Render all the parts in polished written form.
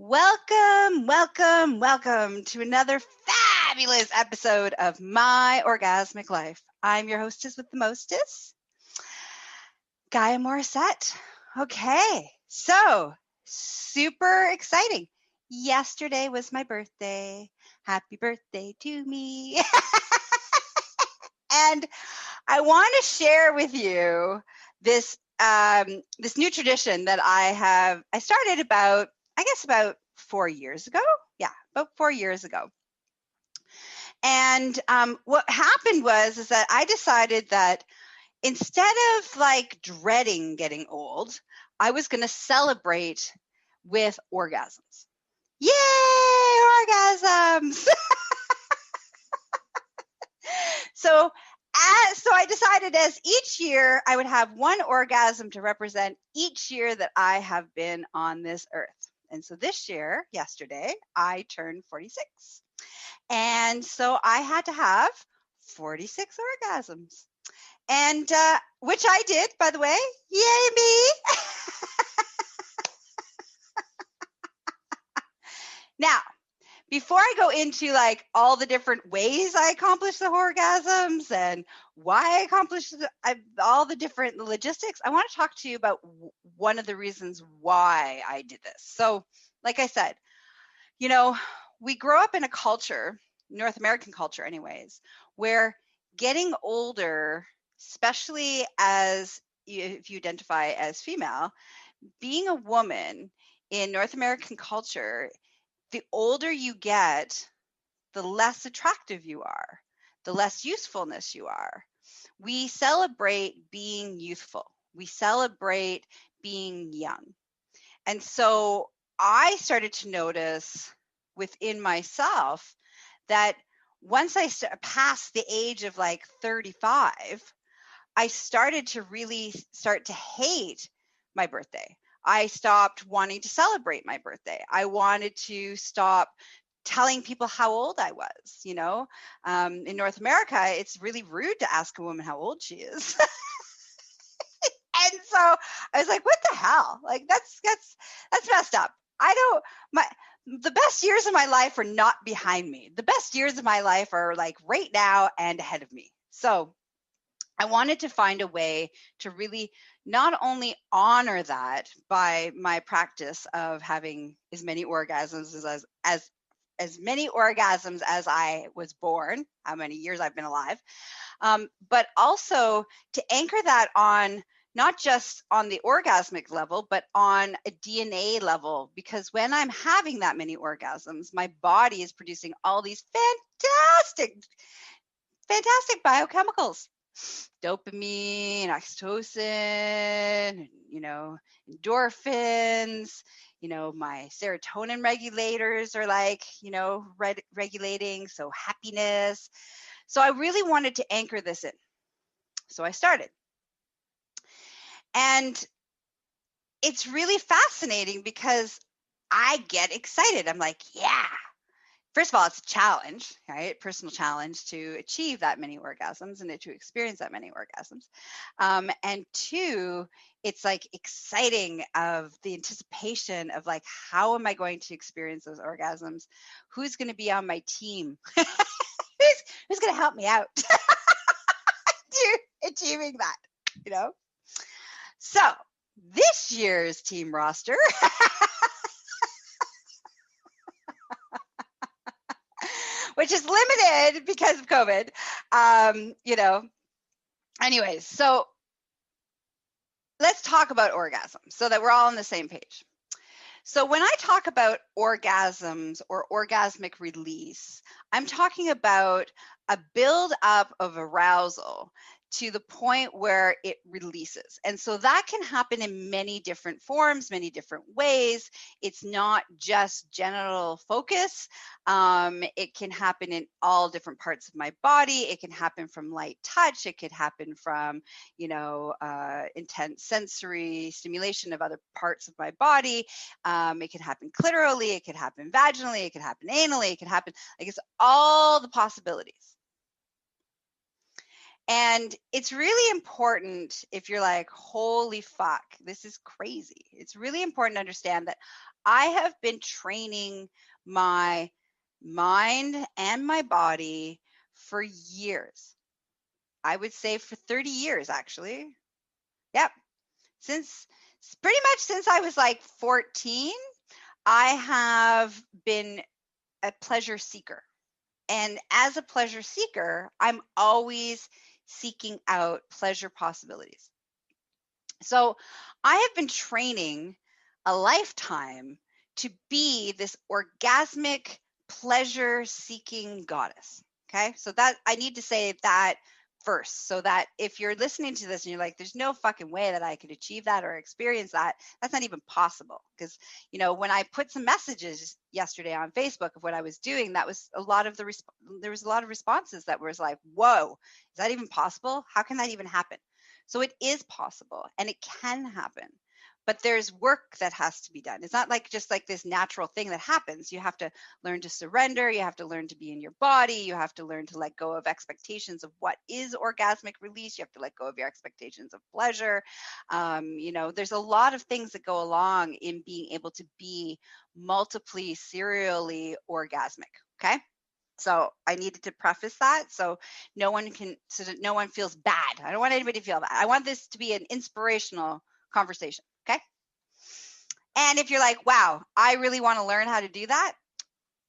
Welcome, welcome, welcome to another fabulous episode of My Orgasmic Life. I'm your hostess with the mostest, Gaia Morrissette. Okay, so super exciting. Yesterday was my birthday. Happy birthday to me. And I want to share with you this new tradition that I started about 4 years ago. Yeah, about 4 years ago. And what happened is that I decided that instead of dreading getting old, I was going to celebrate with orgasms. Yay, orgasms! So I decided as each year I would have one orgasm to represent each year that I have been on this earth. And so this year, yesterday, I turned 46. And so I had to have 46 orgasms. And which I did, by the way. Yay me! Now, before I go into all the different ways I accomplished the orgasms and why I accomplished all the different logistics, I want to talk to you about one of the reasons why I did this. So, like I said, we grow up in a culture, North American culture anyways, where getting older, especially if you identify as female, being a woman in North American culture, the older you get, the less attractive you are, the less usefulness you are. We celebrate being youthful. We celebrate being young. And so I started to notice within myself that once I passed the age of 35, I started to really start to hate my birthday. I stopped wanting to celebrate my birthday. I wanted to stop telling people how old I was. In North America, it's really rude to ask a woman how old she is. And so I was like, what the hell? That's messed up. The best years of my life are not behind me. The best years of my life are right now and ahead of me. So I wanted to find a way to really not only honor that by my practice of having as many orgasms as many orgasms as I was born, how many years I've been alive, but also to anchor that on not just on the orgasmic level, but on a DNA level, because when I'm having that many orgasms, my body is producing all these fantastic biochemicals. Dopamine, oxytocin, endorphins, my serotonin regulators are regulating, so happiness. So I really wanted to anchor this in. So I started. And it's really fascinating because I get excited. I'm like, yeah. First of all, it's a challenge, right? Personal challenge to achieve that many orgasms and to experience that many orgasms. And two, it's exciting of the anticipation of how am I going to experience those orgasms? Who's going to be on my team? who's going to help me out to achieving that, So this year's team roster which is limited because of COVID, Anyways, so let's talk about orgasms so that we're all on the same page. So when I talk about orgasms or orgasmic release, I'm talking about a build-up of arousal to the point where it releases. And so that can happen in many different forms, many different ways. It's not just genital focus. It can happen in all different parts of my body. It can happen from light touch. It could happen from, intense sensory stimulation of other parts of my body. It can happen clitorally. It could happen vaginally. It could happen anally. It could happen, it's all the possibilities. And it's really important if you're like, holy fuck, this is crazy. It's really important to understand that I have been training my mind and my body for years. I would say for 30 years, actually. Yep. Pretty much since I was like 14, I have been a pleasure seeker. And as a pleasure seeker, I'm always seeking out pleasure possibilities. So I have been training a lifetime to be this orgasmic pleasure seeking goddess. Okay. So that I need to say that first, so that if you're listening to this and you're like, there's no fucking way that I could achieve that or experience that, that's not even possible. Because, when I put some messages yesterday on Facebook of what I was doing, that was a lot of there was a lot of responses that was like, whoa, is that even possible? How can that even happen? So it is possible and it can happen. But there's work that has to be done. It's not like just like this natural thing that happens. You have to learn to surrender. You have to learn to be in your body. You have to learn to let go of expectations of what is orgasmic release. You have to let go of your expectations of pleasure. There's a lot of things that go along in being able to be multiply serially orgasmic. Okay. So I needed to preface that so that no one feels bad. I don't want anybody to feel bad. I want this to be an inspirational conversation. Okay. And if you're like, wow, I really want to learn how to do that,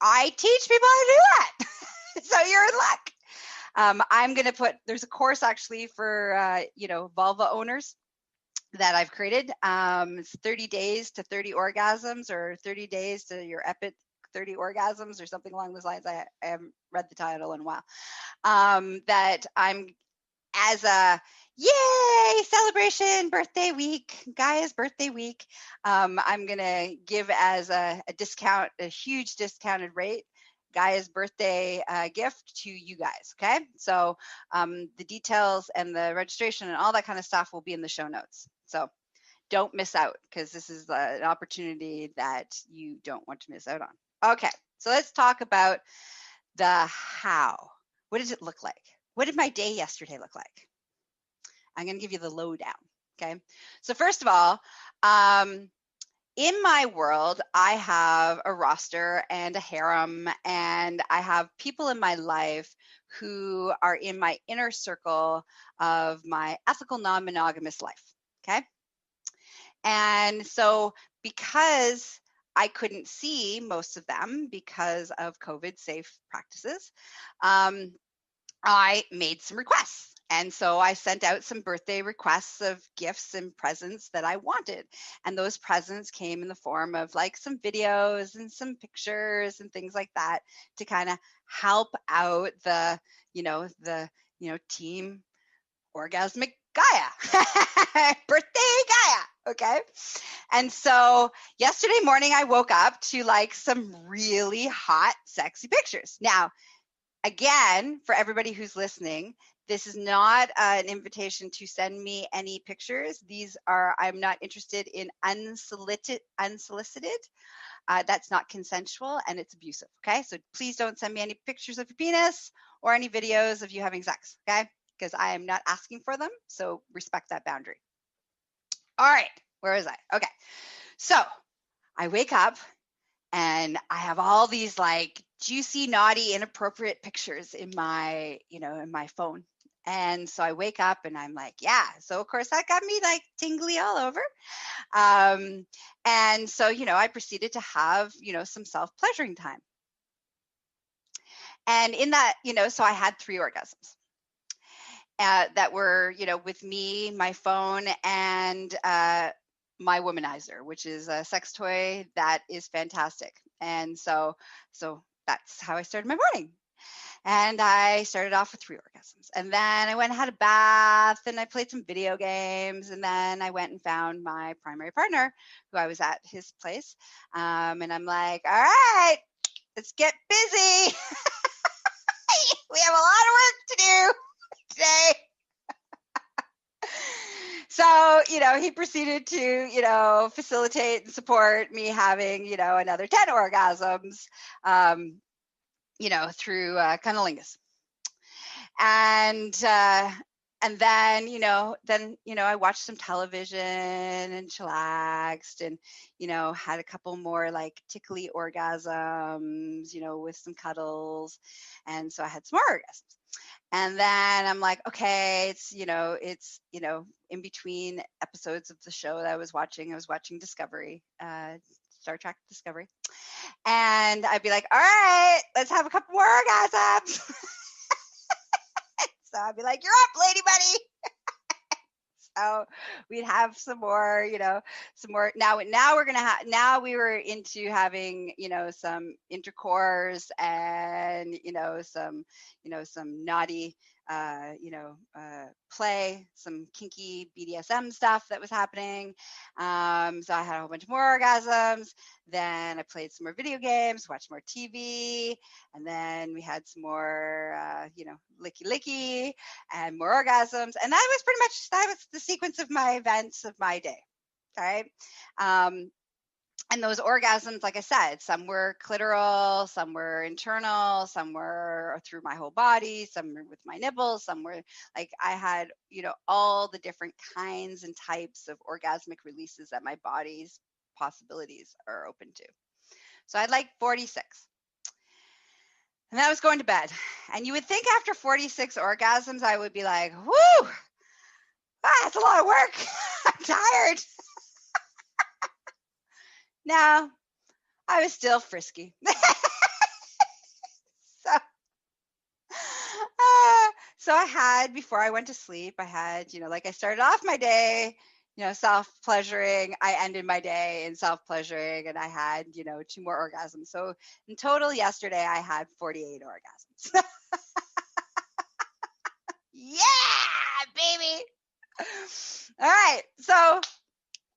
I teach people how to do that. So you're in luck. There's a course actually for, vulva owners that I've created. It's 30 days to 30 orgasms, or 30 days to your epic 30 orgasms, or something along those lines. I haven't read the title in a while. That I'm, as a yay celebration birthday week, Gaia's birthday week, I'm going to give as a discount, a huge discounted rate, Gaia's birthday gift to you guys. Okay. So the details and the registration and all that kind of stuff will be in the show notes. So don't miss out, because this is an opportunity that you don't want to miss out on. Okay. So let's talk about the how. What does it look like? What did my day yesterday look like? I'm going to give you the lowdown. Okay. So first of all, in my world, I have a roster and a harem, and I have people in my life who are in my inner circle of my ethical non-monogamous life. Okay. And so because I couldn't see most of them because of COVID safe practices, I made some requests. And so I sent out some birthday requests of gifts and presents that I wanted. And those presents came in the form of like some videos and some pictures and things like that to kind of help out the team Orgasmic Gaia, birthday Gaia. Okay. And so yesterday morning, I woke up to like some really hot, sexy pictures. Now, again, for everybody who's listening, this is not an invitation to send me any pictures. I'm not interested in unsolicited. That's not consensual and it's abusive. Okay. So please don't send me any pictures of your penis or any videos of you having sex. Okay. Because I am not asking for them. So respect that boundary. All right. Where was I? Okay. So I wake up and I have all these like juicy, naughty, inappropriate pictures in my phone. And so I wake up and I'm like, yeah. So of course that got me like tingly all over. And so, I proceeded to have, some self-pleasuring time. And in that, so I had 3 orgasms that were, with me, my phone, and my womanizer, which is a sex toy that is fantastic. And so that's how I started my morning. And I started off with 3 orgasms. And then I went and had a bath and I played some video games. And then I went and found my primary partner who I was at his place. And I'm like, all right, let's get busy. We have a lot of work to do today. So, he proceeded to, facilitate and support me having, another 10 orgasms, through Cunnilingus. And then, I watched some television and chillaxed and, had a couple more like tickly orgasms, with some cuddles. And so I had some more orgasms. And then I'm like, okay, it's in between episodes of the show that I was watching Discovery, Star Trek Discovery. And I'd be like, all right, let's have a couple more orgasms. So I'd be like, you're up, lady buddy. So we'd have some more, some more. Now we're going to have, now we were into having, some intercourse and, some naughty, play, some kinky BDSM stuff that was happening. So I had a whole bunch more orgasms. Then I played some more video games, watched more TV, and then we had some more, licky and more orgasms. And that was the sequence of my events of my day. All right. And those orgasms, like I said, some were clitoral, some were internal, some were through my whole body, some were with my nipples, some were like I had, all the different kinds and types of orgasmic releases that my body's possibilities are open to. So I had like 46. And I was going to bed. And you would think after 46 orgasms, I would be like, whoo, that's a lot of work. I'm tired. No, I was still frisky. So I had, before I went to sleep, I had, I started off my day, self-pleasuring. I ended my day in self-pleasuring, and I had, 2 more orgasms. So in total yesterday, I had 48 orgasms. Yeah, baby. All right. So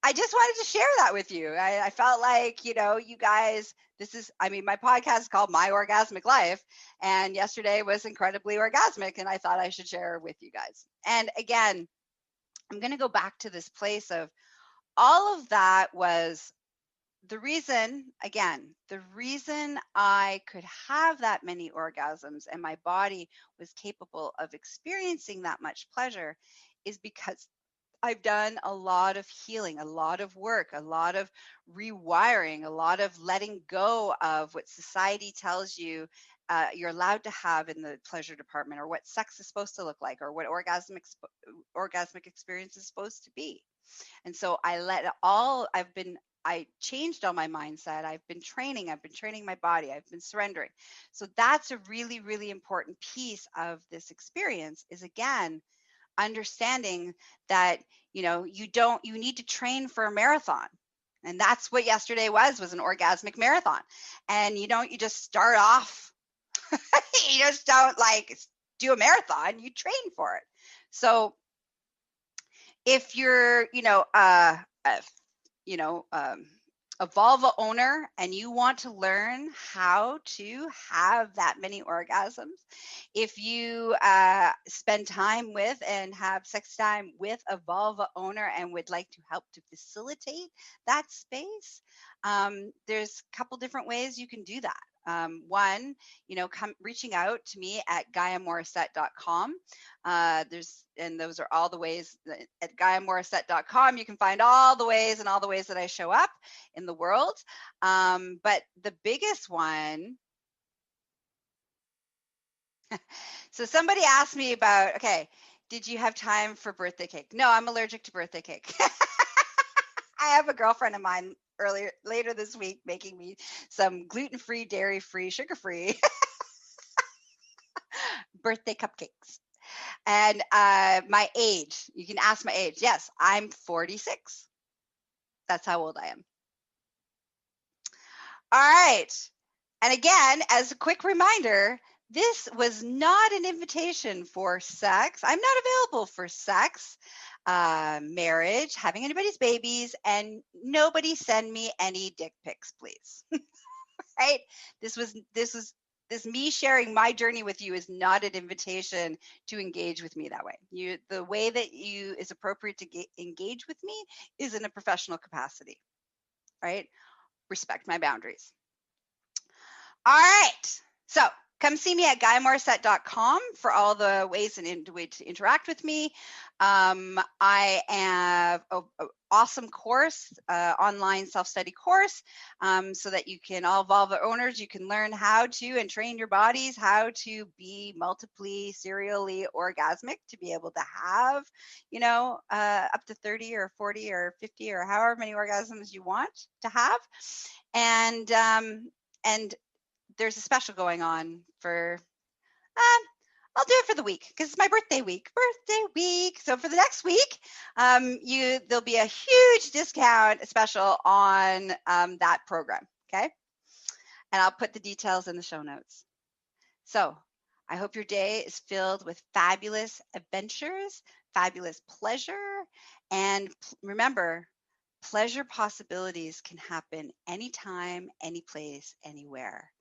I just wanted to share that with you. I felt like, you guys, my podcast is called My Orgasmic Life. And yesterday was incredibly orgasmic. And I thought I should share with you guys. And again, I'm going to go back to this place of all of that was the reason I could have that many orgasms and my body was capable of experiencing that much pleasure is because I've done a lot of healing, a lot of work, a lot of rewiring, a lot of letting go of what society tells you you're allowed to have in the pleasure department, or what sex is supposed to look like, or what orgasmic experience is supposed to be. And so I changed all my mindset. I've been training my body. I've been surrendering. So that's a really, really important piece of this experience is, again, understanding that, you need to train for a marathon. And that's what yesterday was an orgasmic marathon. And you just start off, you just don't do a marathon, you train for it. So if you're, a vulva owner and you want to learn how to have that many orgasms, if you spend time with and have sex time with a vulva owner and would like to help to facilitate that space, there's a couple different ways you can do that. One, reaching out to me at gaiamorrissette.com. Those are all the ways at gaiamorrissette.com. You can find all the ways that I show up in the world. But the biggest one, so somebody asked me about, okay, did you have time for birthday cake? No, I'm allergic to birthday cake. I have a girlfriend of mine later this week making me some gluten-free, dairy-free, sugar-free birthday cupcakes. And my age, you can ask my age. Yes, I'm 46. That's how old I am. All right. And again, as a quick reminder, this was not an invitation for sex. I'm not available for sex, marriage, having anybody's babies, and nobody send me any dick pics, please. Right? This me sharing my journey with you is not an invitation to engage with me that way. The way that is appropriate to engage with me is in a professional capacity, right? Respect my boundaries. All right. So come see me at gaiamorrissette.com for all the ways and way to interact with me. I have an awesome course, online self-study course, so that you can, all vulva owners, you can learn how to and train your bodies how to be multiply, serially orgasmic, to be able to have, up to 30 or 40 or 50 or however many orgasms you want to have. And there's a special going on for, I'll do it for the week because it's my birthday week. So for the next week, there'll be a huge discount special on that program. Okay. And I'll put the details in the show notes. So I hope your day is filled with fabulous adventures, fabulous pleasure. And remember, pleasure possibilities can happen anytime, any place, anywhere.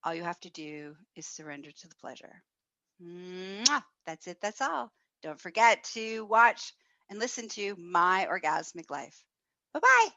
All you have to do is surrender to the pleasure. Mwah! That's it. That's all. Don't forget to watch and listen to My Orgasmic Life. Bye-bye.